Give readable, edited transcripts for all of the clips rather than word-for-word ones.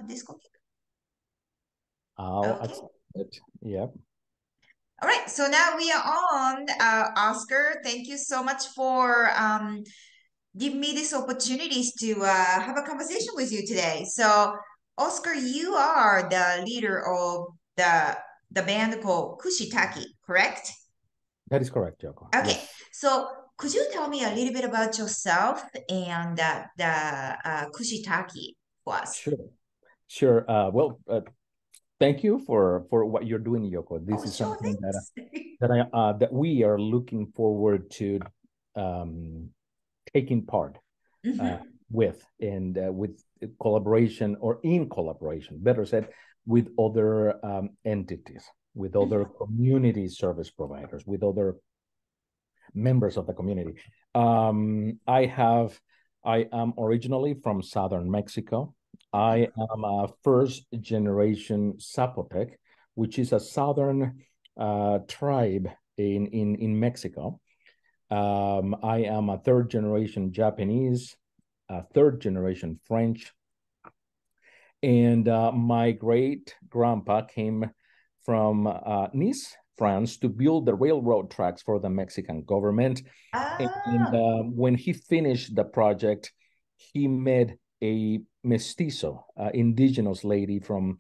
discotheque? I'll Okay. accept it. Yep. All right. So now we are on. Oscar, thank you so much for giving me these opportunities to have a conversation with you today. So, Oscar, you are the leader of the band called Kusi Taki, correct? That is correct, Joko. Okay. Yes. So, could you tell me a little bit about yourself and the Kusi Taki for us? Sure. Sure. Thank you for what you're doing, Yoko. Oh, This is sure, something thanks. that we are looking forward to um, taking part uh, Mhm. with and with collaboration or in collaboration, better said, with other entities, with other Mhm. community service providers, with other members of the community. I am originally from southern Mexico. I am a first generation Zapotec, which is a southern tribe in Mexico. I am a third generation Japanese, a third generation French, and my great grandpa came from Nice, France, to build the railroad tracks for the Mexican government. And Ah, when he finished the project, he met a mestizo, indigenous lady from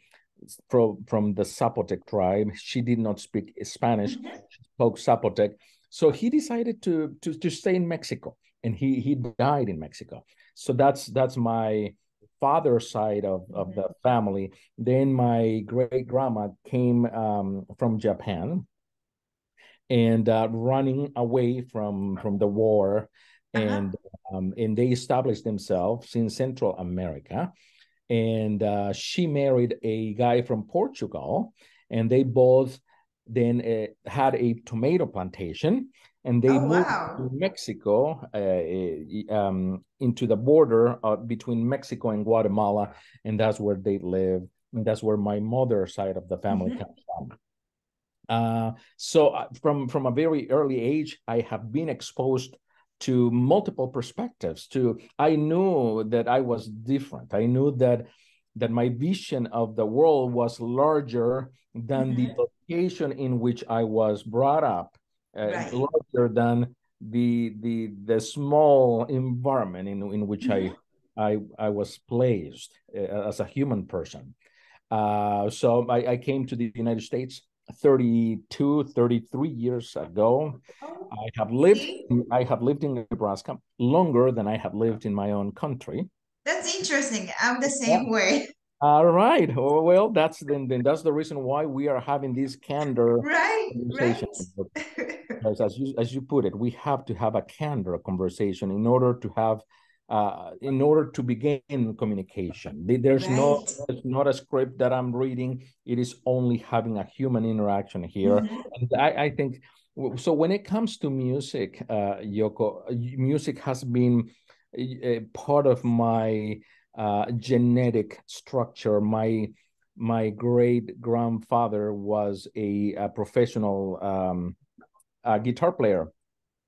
the Zapotec tribe. She did not speak Spanish; mhm. she spoke Zapotec. So he decided to stay in Mexico, and he died in Mexico. So that's my father's side of Mhm. the family. Then my great grandma came from Japan and running away from the war, Uh-huh. and they established themselves in Central America. And she married a guy from Portugal, and they both then had a tomato plantation, and they Oh, moved wow. to Mexico, into the border between Mexico and Guatemala, and that's where they live, and that's where my mother's side of the family Mhm. comes from. So from a very early age, I have been exposed to multiple perspectives. I knew that I was different. I knew that my vision of the world was larger than the Mhm. location in which I was brought up, Right. larger than the small environment in which Mhm. I was placed as a human person. So I came to the United States 32, 33 years ago. Oh, I have lived okay. I have lived in Nebraska longer than I have lived in my own country. That's interesting. I'm the Yeah. same way. All right. Oh, well, then that's the reason why we are having this candor Right, conversation. right. Because as you put it, we have to have a candor conversation in order to begin communication. Right. There's not a script that I'm reading. It is only having a human interaction here. Mhm. And I think so. When it comes to music, Yoko, music has been a part of my genetic structure. My great grandfather was a professional guitar player.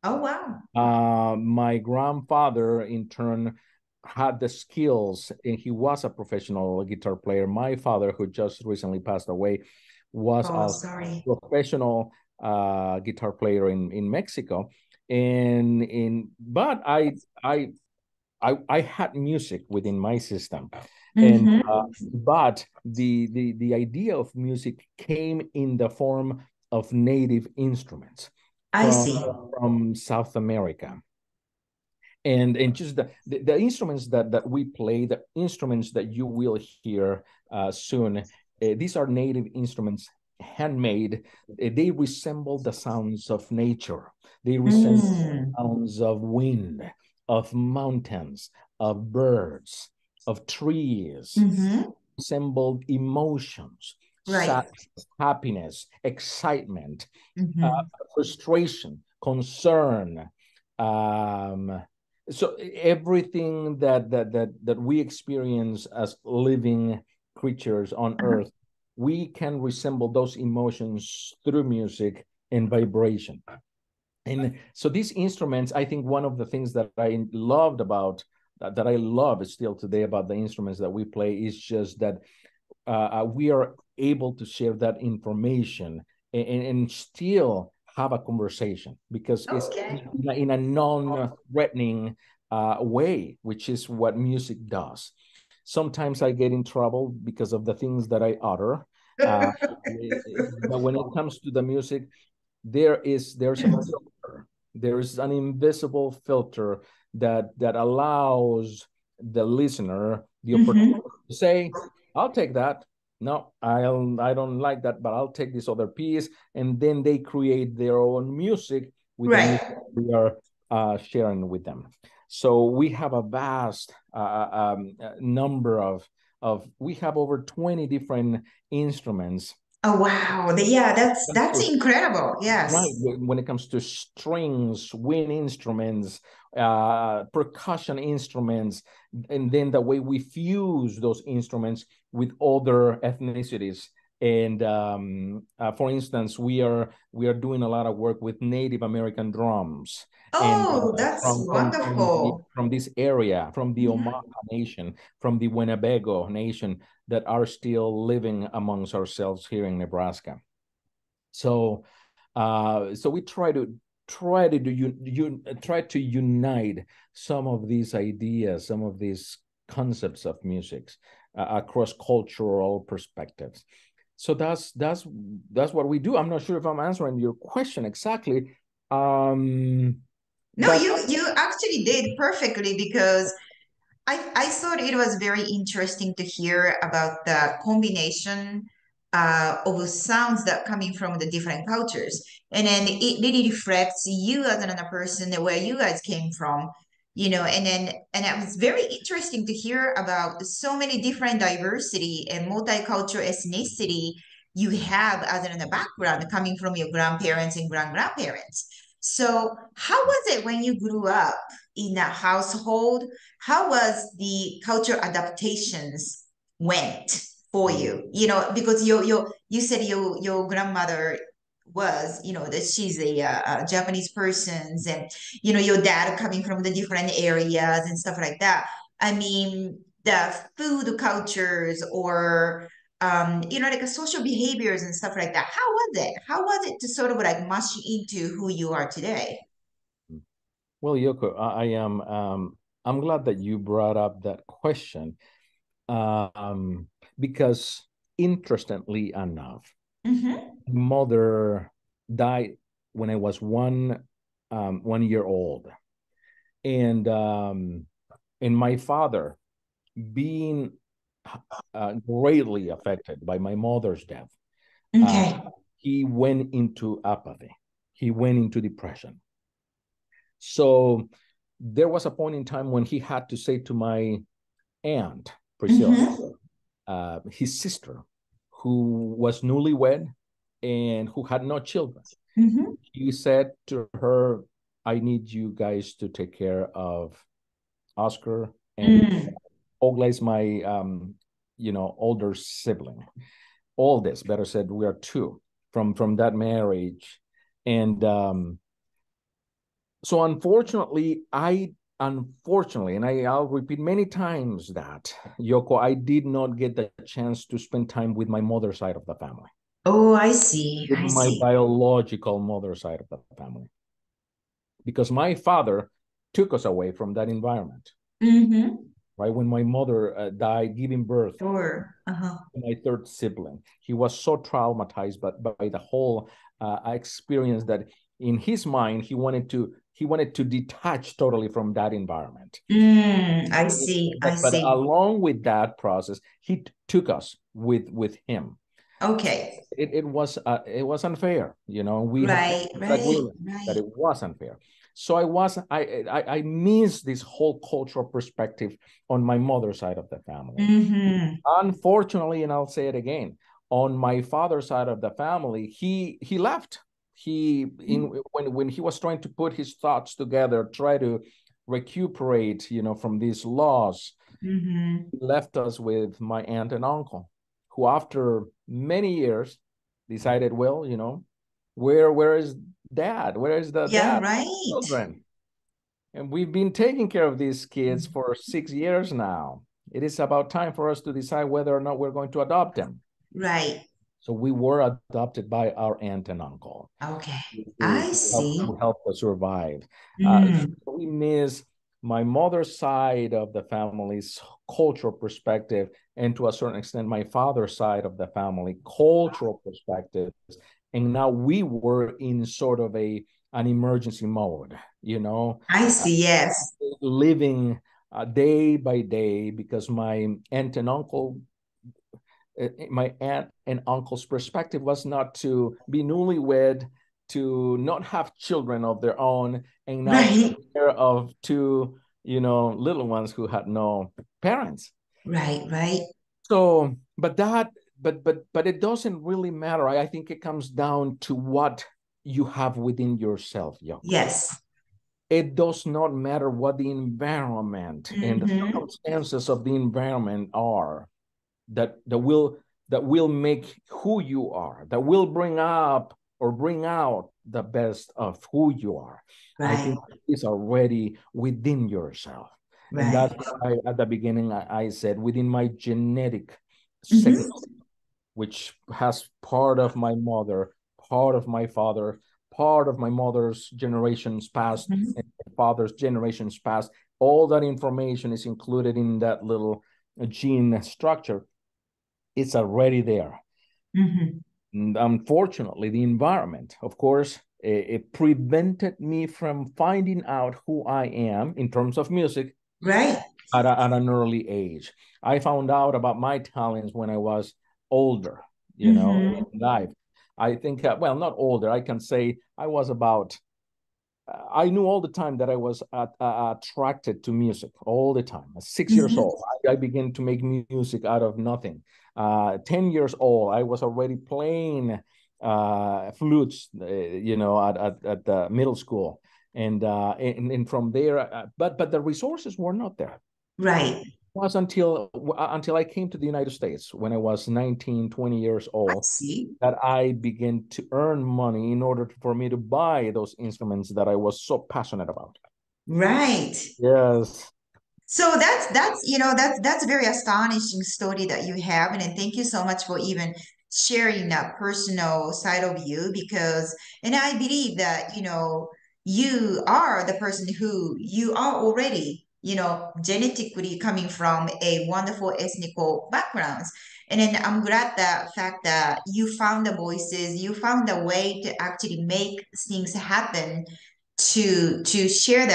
Oh, wow. My grandfather, in turn, had the skills, and he was a professional guitar player. My father, who just recently passed away, was Oh, a sorry. professional guitar player in Mexico. But I had music within my system, and Mm-hmm. but the idea of music came in the form of native instruments I from see. from South America, and just the instruments that we play, the instruments that you will hear soon. These are native instruments, handmade. They resemble the sounds of nature. They resemble Mm. sounds of wind, of mountains, of birds, of trees. Mm-hmm. Resemble emotions, Right. sadness, happiness, excitement, uh, Mm-hmm. frustration, concern. Um, so everything that we experience as living creatures on Uh-huh. Earth, we can resemble those emotions through music and vibration. And so these instruments, I think one of the things that I loved about that I love still today about the instruments that we play is just that we are able to share that information and still have a conversation because it's Okay. in a non-threatening way, which is what music does. Sometimes I get in trouble because of the things that I utter. Uh, but when it comes to the music, there's a filter. There's an invisible filter that allows the listener the opportunity Hmm. to say, I'll take that. No, I don't like that, but I'll take this other piece. And then they create their own music with the music Right. we are sharing with them. So we have a vast number of we have over 20 different instruments. Oh wow. Yeah, that's incredible. Right, Yes. when it comes to strings, wind instruments, percussion instruments, and then the way we fuse those instruments with other ethnicities. And for instance, we are doing a lot of work with Native American drums, and Oh, that's wonderful. from this area, from the Mhm. Omaha Nation, from the Winnebago Nation, that are still living amongst ourselves here in Nebraska. So so we try to unite some of these ideas, some of these concepts of music across cultural perspectives. So that's what we do. I'm not sure if I'm answering your question exactly, No, but you actually did perfectly because I thought it was very interesting to hear about the combination of sounds that coming from the different cultures. And then it really reflects you as another person where you guys came from, and it was very interesting to hear about so many different diversity and multicultural ethnicity you have as another background coming from your grandparents and grandparents. So how was it when you grew up in that household? How was the culture adaptations went for you? Because you said your grandmother was, that she's a Japanese person, and your dad coming from the different areas and stuff like that. I mean, the food cultures or like social behaviors and stuff like that. How was it? How was it to sort of like mush into who you are today? well, Yoko, I am I'm glad that you brought up that question, um, because interestingly enough, Mm-hmm. mother died when I was 1 year old, and my father, being greatly affected by my mother's death, uh, Okay. he went into apathy. He went into depression. So there was a point in time when he had to say to my aunt Priscilla, Mm-hmm. his sister, who was newlywed and who had no children. Mm-hmm. He said to her, I need you guys to take care of Oscar and Mm. Ogla is my older sibling. All this, better said, we are two from that marriage. And so unfortunately, and I'll repeat many times that, Yoko, I did not get the chance to spend time with my mother's side of the family, Oh, I see. with I my see. biological mother's side of the family, because my father took us away from that environment. Mm-hmm. Right when my mother died, giving birth Sure. Uh-huh. to my third sibling, he was so traumatized by the whole experience that in his mind he wanted to detach totally from that environment. I see. I But see. along with that process, he took us with him. Okay. It was unfair. We have to Right, right, agree that right. it was unfair. So I miss this whole cultural perspective on my mother's side of the family. Mm-hmm. Unfortunately, and I'll say it again, on my father's side of the family, he left. He in when he was trying to put his thoughts together, try to recuperate, from these laws, Mm-hmm. he left us with my aunt and uncle, who after many years decided, well, where is dad? Where is the Yeah, dad? right. Children. And we've been taking care of these kids for 6 years now. It is about time for us to decide whether or not we're going to adopt them. Right. So we were adopted by our aunt and uncle Okay. who I see. helped us survive. Mm, We miss my mother's side of the family's cultural perspective, and to a certain extent, my father's side of the family cultural perspectives. And now we were in sort of an emergency mode, I uh, see. Yes. living day by day because my aunt and uncle's perspective was not to be newlywed, to not have children of their own, and now Right. take care of two, little ones who had no parents. Right. Right. So, but it doesn't really matter. I think it comes down to what you have within yourself, Yoko. Yes. It does not matter what the environment and the Mm-hmm. circumstances of the environment are that will make who you are, that will bring up or bring out the best of who you are. I Right. think it's already within yourself. And Right. that's why at the beginning I said within my genetic Mm-hmm. sequence, which has part of my mother, part of my father, part of my mother's generations past, Mm-hmm. and father's generations past. All that information is included in that little gene structure. It's already there. Mm-hmm. And unfortunately, the environment, of course, it prevented me from finding out who I am in terms of music Right. at an early age. I found out about my talents when I was older, Mm-hmm. in life. I think, well, not older. I can say I was about I knew all the time that I was attracted to music all the time. At 6 years Mm-hmm. old, I began to make music out of nothing. 10 years old, I was already playing flutes, at the middle school. And from there, but the resources were not there. Right. It was until I came to the United States when I was 19, 20 years I old see. that I began to earn money in order for me to buy those instruments that I was so passionate about. Right. Yes. So that's that's a very astonishing story that you have, and then thank you so much for even sharing that personal side of you because, and I believe that you are the person who you are already genetically coming from a wonderful ethnical backgrounds, and then I'm glad that fact that you found the voices, you found a way to actually make things happen to share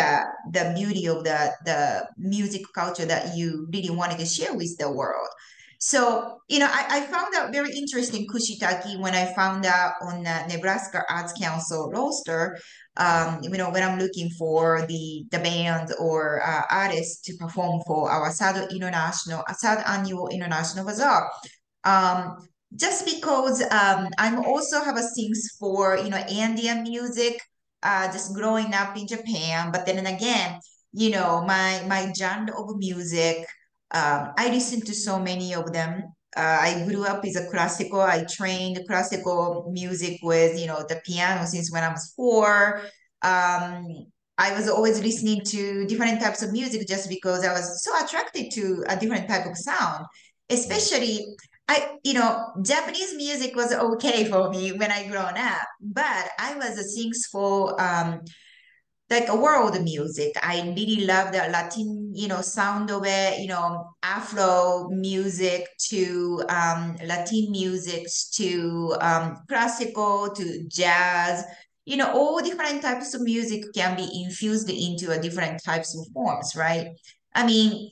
the beauty of the music culture that you really wanted to share with the world. So, I found out very interesting Kusi Taki when I found out on the Nebraska Arts Council roster, when I'm looking for the band or artists to perform for our third annual International Bazaar. Um, just because I'm also have a things for Andean music, just growing up in Japan. But then again, my genre of music, I listen to so many of them. I grew up as a classical. I trained classical music with the piano since when I was 4. Um, I was always listening to different types of music just because I was so attracted to a different type of sound, especially Japanese music was okay for me when I grown up, but I was a things for like a world music. I really love the Latin, sound of it, Afro music to Latin music to classical to jazz. All different types of music can be infused into a different types of forms, right? I mean,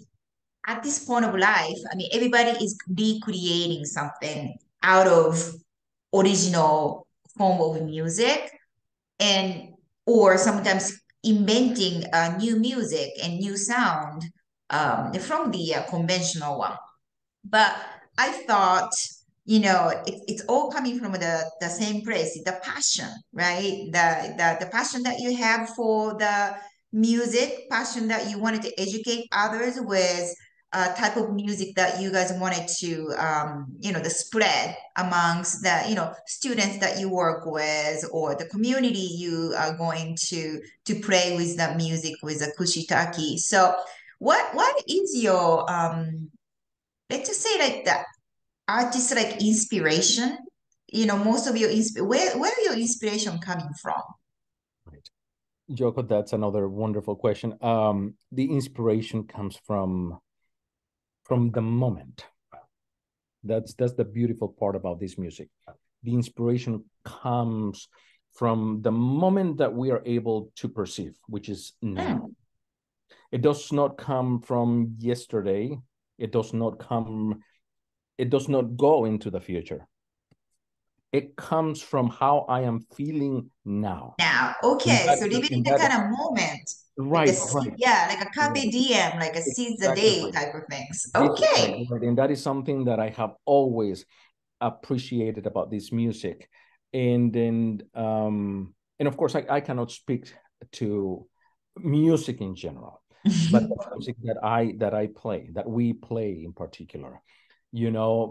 at this point of life, I mean, everybody is recreating something out of original form of music and or sometimes inventing new music and new sound from the conventional one. But I thought, it's all coming from the same place, the passion, right? The passion that you have for the music, passion that you wanted to educate others with type of music that you guys wanted to, the spread amongst the, students that you work with or the community you are going to play with the music with the Kusi Taki. So what is your, let's just say like the artist like inspiration? Most of your where your inspiration coming from? Right. Joko, that's another wonderful question. The inspiration comes from the moment. That's the beautiful part about this music. The inspiration comes from the moment that we are able to perceive, which is now. Mm. It does not come from yesterday. It does not come, it does not go into the future. It comes from how I am feeling now. Now, In okay, that, so living in in the that, kind of moment, like right, right, yeah, like a carpe right. diem, like a seize the Exactly day right. type of things. This is right, Okay. right. And that is something that I have always appreciated about this music. And of course I cannot speak to music in general, but the music that I play, that we play in particular,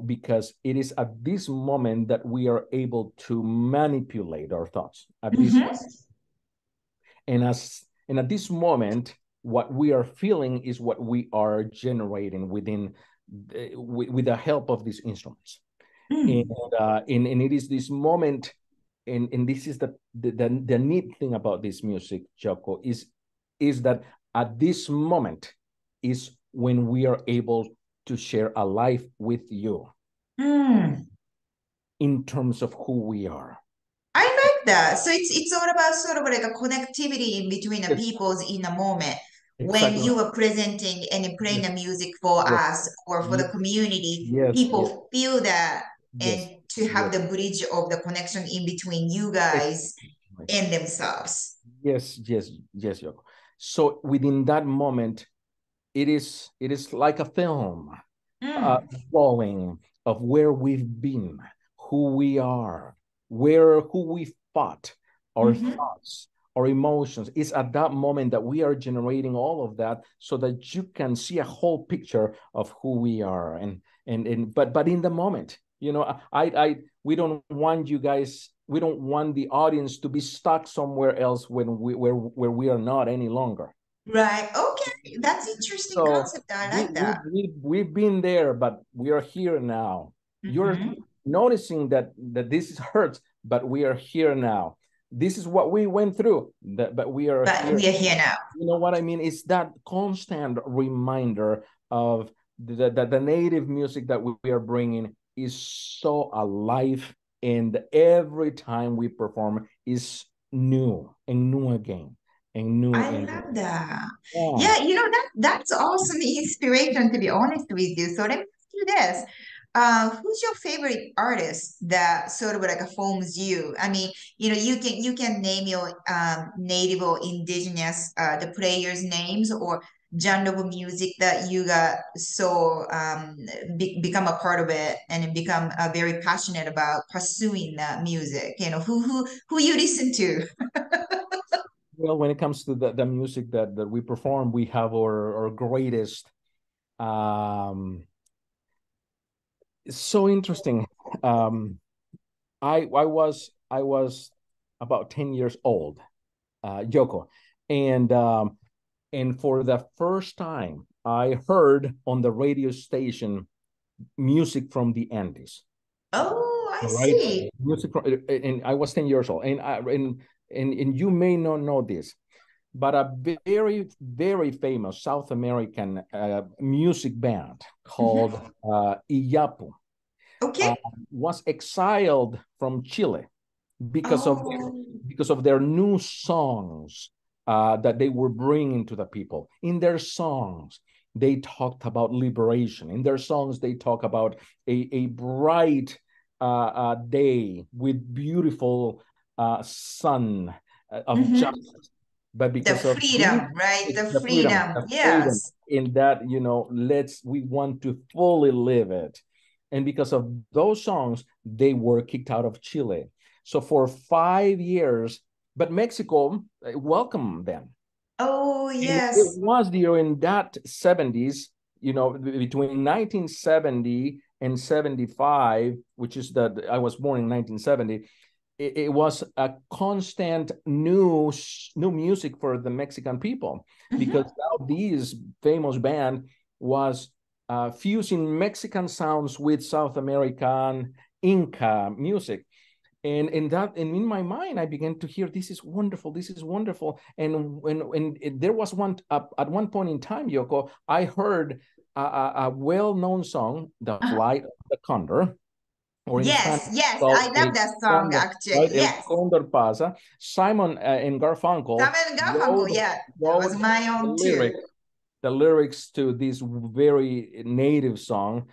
because it is at this moment that we are able to manipulate our thoughts at this Mhm. moment. And at this moment, what we are feeling is what we are generating with the help of these instruments. And, Mm. and it is this moment, and this is the neat thing about this music, Joko, is that at this moment is when we are able to share a life with you Mm. in terms of who we are. I like that. So it's all about sort of like a connectivity in between the Yes, peoples in a moment when exactly. you are presenting and playing Yes, the music for yes, us or for the community, yes, yes, people feel that yes, and to yes, have the bridge of the connection in between you guys exactly. and themselves. Yes, yes, yes, Yoko. So within that moment, it is like a film, uh, Mm. drawing of where we've been, who we are, who we fought, our Mhm. thoughts, our emotions. It's at that moment that we are generating all of that so that you can see a whole picture of who we are. But in the moment, we don't want you guys, we don't want the audience to be stuck somewhere else where we are not any longer. Right. Okay. That's interesting So concept. I we like we that. we've been there, but we are here now. You're Hmm. noticing that this hurts, but we are here now. This is what we went through, but we are But here. we are here now. You know what I mean? It's that constant reminder of the native music that we are bringing is so alive, and every time we perform is new and new again and new I and new. love that. Yeah. Yeah, that's awesome inspiration to be honest with you. So let me ask you this. Who's your favorite artist that sort of like forms you? I mean, you can name your native or indigenous the players' names or genre of music that you got so become a part of it and then become very passionate about pursuing that music. Who you listen to. Well, when it comes to the music that we perform, we have our greatest. It's so interesting. Um, I was about 10 years old, Yoko, and for the first time, I heard on the radio station music from the Andes. Oh, I All right, see. music from, and I was 10 years old, and you may not know this, but a very, very famous South American music band called Mhm. Iyapu uh, Okay. was exiled from Chile because of their, Oh. because of their new songs that they were bringing to the people. In their songs, they talked about liberation. In their songs, they talk about a bright day with beautiful sun of Hmm. justice. But The because of this, freedom, right? The the freedom. freedom Yes. in that, we want to fully live it. And because of those songs, they were kicked out of Chile. So for 5 years, but Mexico welcomed them. Oh, And it yes. was during that 70s. between 1970 and 75, which is that I was born in 1970, it was a constant new music for the Mexican people, because Mhm. now this famous band was fusing Mexican sounds with South American Inca music. And in my mind, I began to hear, this is wonderful, this is wonderful. And there was at one point in time, Yoko, I heard a well-known song, The Uh-huh. Flight of the Condor, or in Yes, Spanish yes, I called love El that song Condor, actually. right? El Yes. Condor Pasa. Simon and Garfunkel Simon and Garfunkel, wrote yeah, that was wrote my the own too. lyrics the lyrics to this very native song.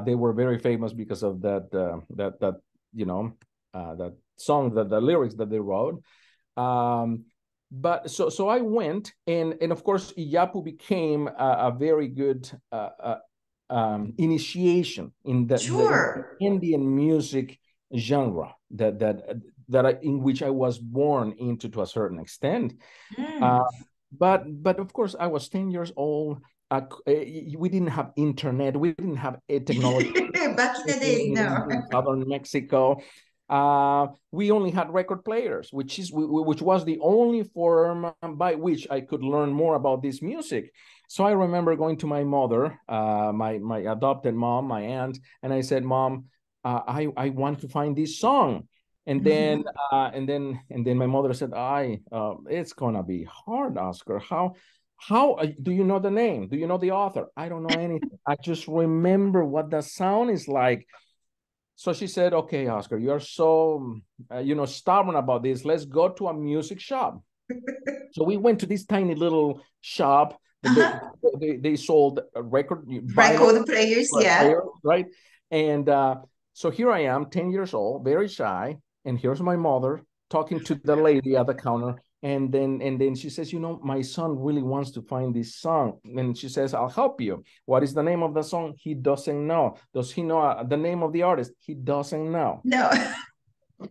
They were very famous because of that that song, the lyrics that they wrote. Um, but so I went, and of course Iyapu became a very good initiation in the Sure. Indian music genre in which I was born into to a certain extent. Uh, Mm. but of course, I was 10 years old. We didn't have internet. We didn't have technology Back in the days, no. in southern Mexico. We only had record players, which was the only form by which I could learn more about this music. So I remember going to my mother, my adopted mom, my aunt, and I said, "Mom, I want to find this song." And then Mhm. my mother said, it's gonna be hard, Oscar. How do you know the name? Do you know the author? I don't know anything. I just remember what the sound is like. So she said, okay, Oscar, you're so stubborn about this. Let's go to a music shop. So we went to this tiny little shop. They Uh-huh. they sold a record vinyl Record players, yeah. player, right? And so here I am, 10 years old, very shy, and here's my mother talking to the lady at the counter. And then she says, my son really wants to find this song. And she says, I'll help you. What is the name of the song? He doesn't know. Does he know the name of the artist? He doesn't know. No.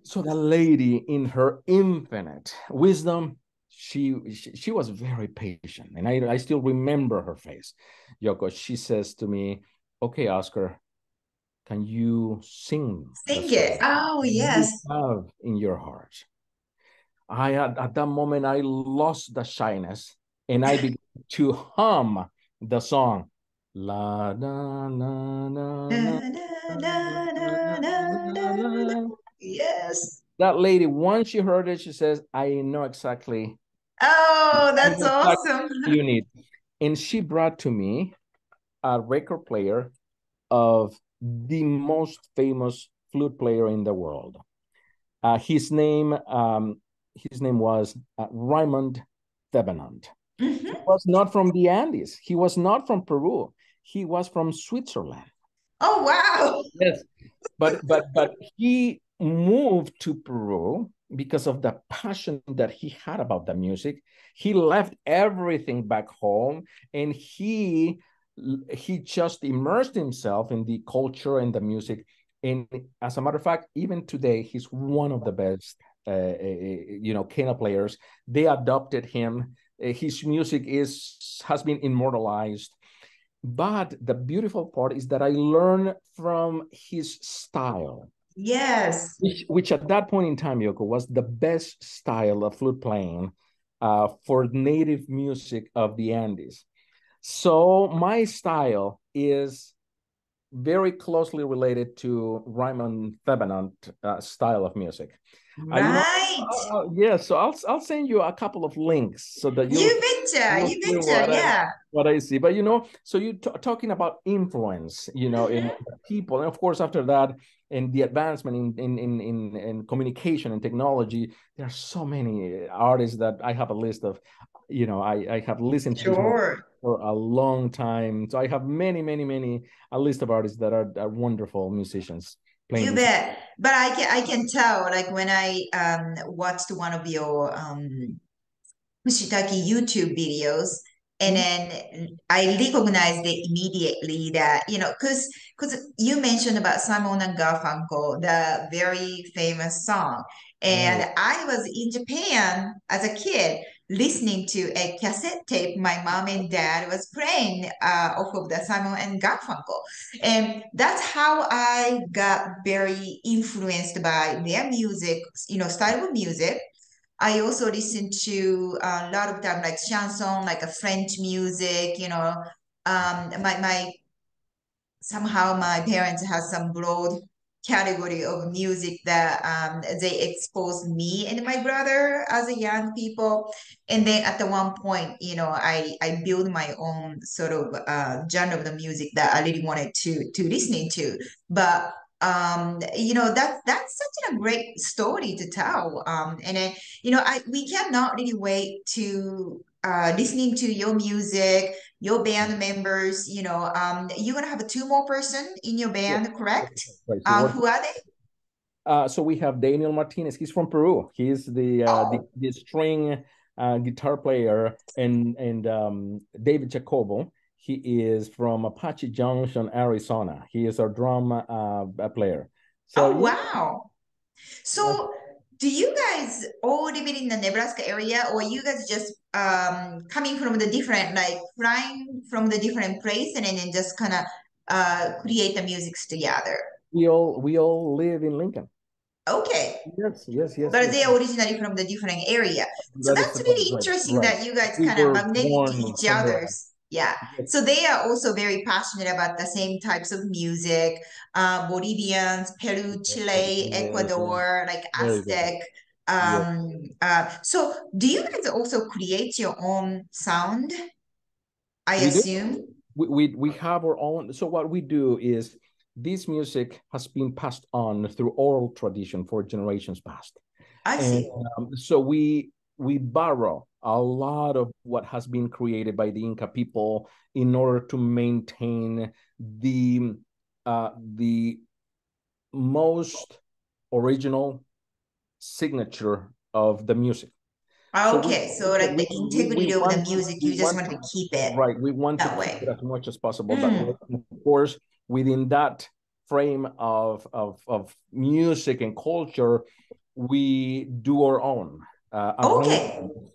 So the lady, in her infinite wisdom, she was very patient, and I still remember her face. Yoko, she says to me, okay, Oscar, can you sing the Sing it. song Oh, you yes. have in your heart? At that moment, I lost the shyness, and I began to hum the song. La na na na Na, na na, na na, na, na na, na, na na. na. Yes. That lady, once she heard it, she says, I know exactly Oh, that's what awesome. you need. And she brought to me a record player of the most famous flute player in the world. Uh, his name um, his name was Raymond Thevenant. He Mhm. was not from the Andes. He was not from Peru. He was from Switzerland. Oh, wow. Yes, but he moved to Peru because of the passion that he had about the music. He left everything back home, and he just immersed himself in the culture and the music. And as a matter of fact, even today, he's one of the best, kena players. They adopted him. His music has been immortalized. But the beautiful part is that I learned from his style, Yes. which at that point in time, Yoko, was the best style of flute playing for native music of the Andes. So my style is very closely related to Raymond Thevenant style of music. Right. Yeah, so I'll send you a couple of links so that You betcha. you'll You see betcha. Yeah. what I see. But so you talking about influence, in Mhm. people, and of course after that, and the advancement in communication and technology, there are so many artists that I have a list of. I have listened to this music Sure. for a long time, so I have many a list of artists that are wonderful musicians playing You this. bet. But I can tell, like when I watched one of your Kusi Taki YouTube videos, and Mhm. then I recognized it immediately that, because you mentioned about Simon and Garfunkel, the very famous song. Right. And I was in Japan as a kid. listening to a cassette tape my mom and dad was playing off of the Simon and Garfunkel. And that's how I got very influenced by their music, style of music. I also listen to a lot of time like chanson, like a French music, my somehow my parents have some broad category of music that they exposed me and my brother as a young people. And then at the one point, I built my own sort of genre of the music that I really wanted to listening to. But that's such a great story to tell. And then we cannot really wait to listening to your music, your band members. You're gonna have two more person in your Yeah. band, correct? Right. So what? Who are they? So we have Daniel Martinez. He's from Peru. He's Oh, the string guitar player, and David Jacobo. He is from Apache Junction, Arizona. He is our drum player. So oh, yeah, wow. uh, So, do you guys all live in the Nebraska area, or you guys just coming from the different, like flying from the different place, and then just kind of create the musics together? we all live in Lincoln. Okay. Yes, yes, yes, But yes. they are originally from the different area. So That is that's the point. really Right, interesting right. that you guys We kind of were magnetic to born each somewhere else. other's. Yeah. Yes, So they are also very passionate about the same types of music. Bolivians, Peru, Chile, yes, yes. Ecuador, like Very good. Aztec. Yes. So do you guys also create your own sound? I We do. assume. We have our own. So what we do is this music has been passed on through oral tradition for generations past, I and see. so we borrow a lot of what has been created by the Inca people in order to maintain the most original signature of the music. So we Okay. So like the we integrity of the want to music, you just want to keep it right. We want to that keep it way. as much as possible that way. Mm, And of course, within that frame of music and culture, we do our own okay. arrangements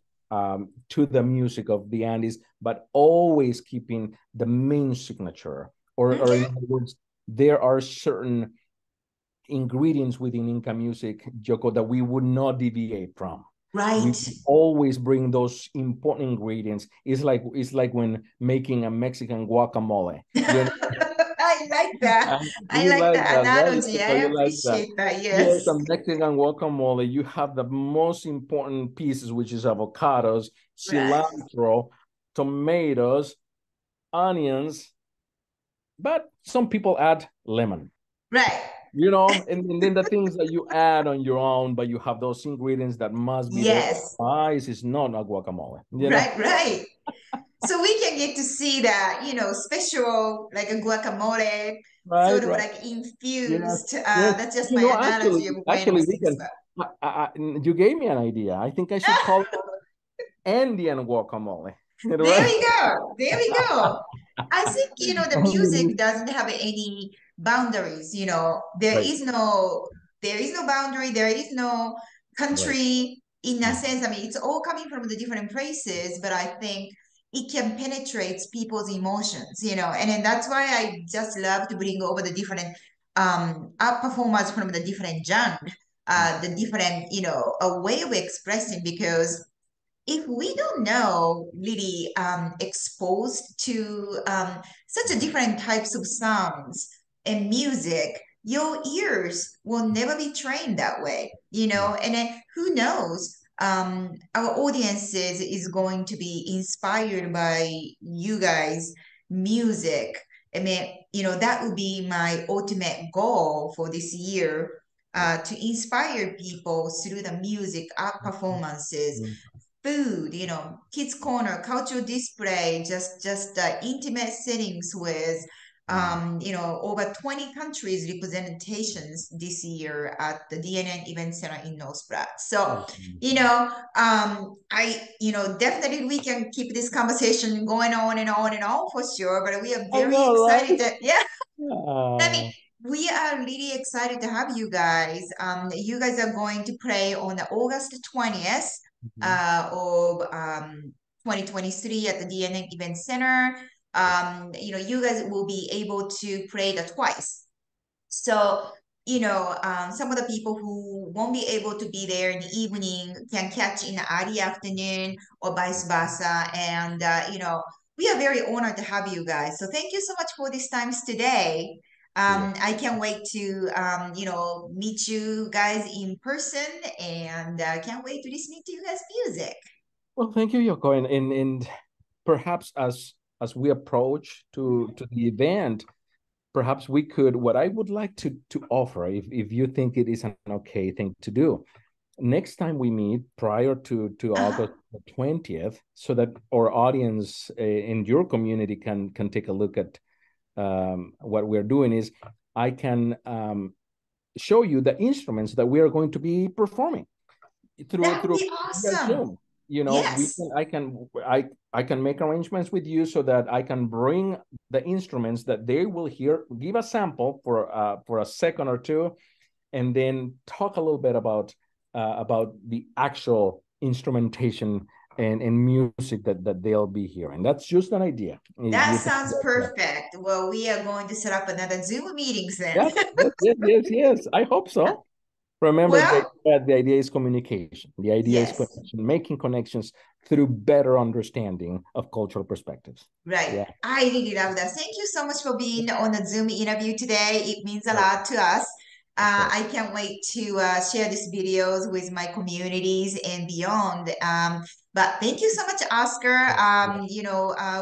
to the music of the Andes, but always keeping the main signature. Or in Okay. other words, there are certain ingredients within Inca music, Joko, that we would not deviate from. We Right. always bring those important ingredients. It's like when making a Mexican guacamole. You know, I like that. I you like like that that, right? analogy. So I you like that. appreciate that. Yes, Yes. a Mexican guacamole, you have the most important pieces, which is avocados, Right. cilantro, tomatoes, onions, but some people add lemon. Right. And then the things that you add on your own, but you have those ingredients that must be there. Yes. Otherwise, it's not a guacamole. Right. Right. So we can get to see that, special, like a guacamole, Right, sort of right. like Yes, infused. yes. That's just my Actually, analogy of when actually, we we think can. about. You gave me an idea. I think I should call it Andean guacamole. There Right? we go. There we go. I think, the music doesn't have any boundaries, Right, there is no boundary, there is no right. country in a Mm, sense. I mean, it's all coming from the different places, but I think it can penetrate people's emotions, and then that's why I just love to bring over the different art performers from the different genre, mm, the different, a way of expressing because if we don't know really exposed to such a different types of sounds and music, your ears will never be trained that way, mm, and then who knows, our audiences is going to be inspired by you guys music. I mean, that would be my ultimate goal for this year, mm, to inspire people through the music art performances, mm, food, kids corner, cultural display, just intimate settings with mm. over 20 countries representations this year at the DNN Event Center in North Platte. So, Oh, mm. definitely we can keep this conversation going on and on and on for sure, but we are I very know, excited right? to, yeah, I mean, Uh, we are really excited to have you guys. You guys are going to play on the August 20th Mhm. of 2023 at the DNN Event Center. You guys will be able to play the twice. So, some of the people who won't be able to be there in the evening can catch in the early afternoon or vice versa. And, we are very honored to have you guys. So thank you so much for these times today. Sure. I can't wait to, meet you guys in person and can't wait to listen to you guys' music. Well, thank you, Yoko. And perhaps as we approach to the event, perhaps we could, what I would like to offer, if you think it is an okay thing to do, next time we meet prior to Uh-huh. August 20th, so that our audience in your community can take a look at what we're doing, is I can show you the instruments that we are going to be performing That would through be via awesome. Zoom. You know, we Yes. can I can make arrangements with you so that I can bring the instruments that they will hear, give a sample for a second or two, and then talk a little bit about the actual instrumentation and music that they'll be hearing. That's just an idea. If That you think sounds that, perfect. Well, we are going to set up another Zoom meetings then. yes, yes, yes, yes, yes. I hope so. Remember, Well, the idea is communication. The idea is yes, connection, making connections through better understanding of cultural perspectives. right. Yeah, I really love that. Thank you so much for being on the Zoom interview today. It means a of lot to us. course. I can't wait to share these videos with my communities and beyond. But thank you so much, Oscar.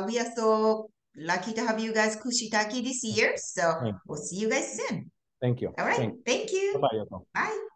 We are so lucky to have you guys Kusi Taki this year. So Thank we'll you. see you guys soon. Thank you. All right. Thank you. Thank you. Bye-bye. Bye.